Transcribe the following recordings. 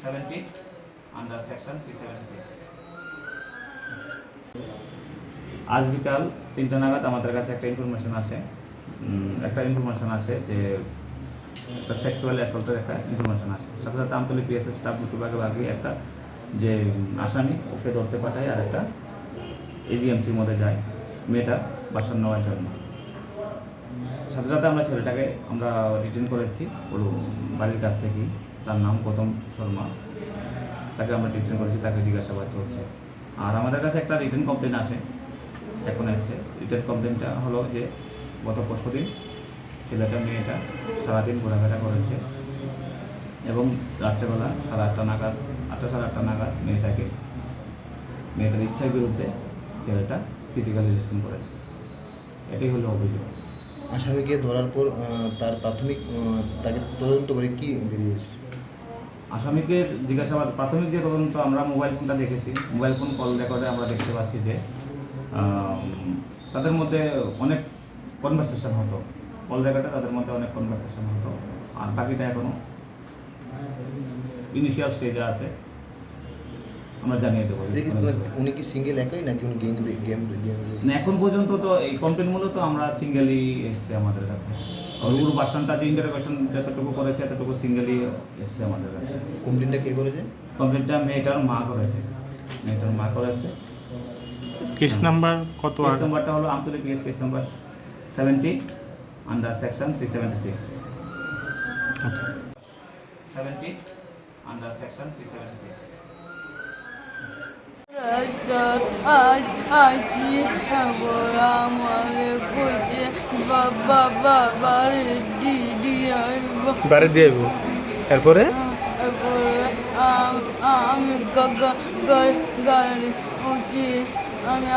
70 under section 376. আজ বিকাল 3টা নাগাদ আমাদের কাছে একটা ইনফরমেশন আসে যে একটা সেক্সুয়াল অ্যাসল্টের একটা ইনফরমেশন আসে। সাথে সাথে আমতলী পিএসএস স্টাফ দুটোভাগে একটা যে আসামি ওকে ধরতে পাঠায় আর একটা এজিএমসির মধ্যে যায় মেয়েটা বাসা নেওয়ার জন্য। সাথে সাথে আমরা ছেলেটাকে আমরা রিটার্ন করেছি ওর বাড়ির কাছ থেকেই। তার নাম গৌতম শর্মা, তাকে আমরা রিটার্ন করেছি, তাকে জিজ্ঞাসাবাদ চলছে। আর আমাদের কাছে একটা রিটার্ন কমপ্লেন এখন এসছে। রিটার্ন কমপ্লেনটা হলো যে গত পরশুদিন ছেলেটা মেয়েটা সারাদিন ঘোরাফেরা করেছে এবং রাত্রেবেলা 8:30 নাগাদ মেয়েটার ইচ্ছার বিরুদ্ধে ছেলেটা ফিজিক্যাল রিলেশন করেছে। এটাই হলো অভিযোগ। আসামিকে ধরার পর তার প্রাথমিক তাকে তদন্ত করে কি বেরিয়েছে? আসামিকে জিজ্ঞাসাবাদ প্রাথমিক যে তদন্ত, আমরা মোবাইল ফোনটা দেখেছি, মোবাইল ফোন কল রেকর্ডে আমরা দেখতে পাচ্ছি যে তাদের মধ্যে অনেক কনভারসেশন হতো, কল রেকর্ডে তাদের মধ্যে অনেক কনভারসেশন হতো। আর বাকিটা এখনও ইনিশিয়াল স্টেজে আছে, আমরা জানিয়ে দেবো। উনি কি সিঙ্গেল একাই নাকি উনি গেম না, এখন পর্যন্ত তো এই কমপ্লেনগুলো তো আমরা সিঙ্গেলই এসছে আমাদের কাছে। ওর বাসনটা যে ইন্টারোগেশন যতটুকু করেছে ততটুকু সিঙ্গেলই এসছে আমাদের কাছে। কমপ্লেনটা কে করেছে? কমপ্লেনটা মেয়েটার মা করেছে। কেস নাম্বার কত? কেস নাম্বারটা হলো Amtali PS case number 70 under section 376। 70 under section 376। বাড়ি দিয়ে তারপরে আমি গাড়ি উঠি আমি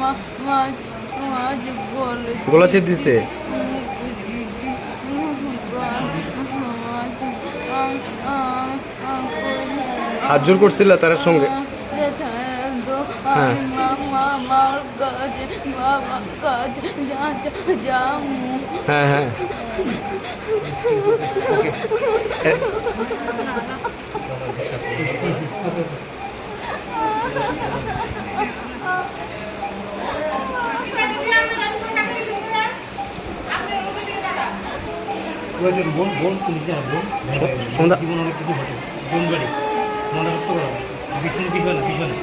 মাছ বলে গোলা চেপ দিচ্ছে। হাত জোর করছিল তার সঙ্গে। হ্যাঁ, হ্যাঁ হ্যাঁ বোন পুলিশ বোন জীবন অনেক কিছু ঘটে। বোন বাড়ি মনে করতে পারো পিছনে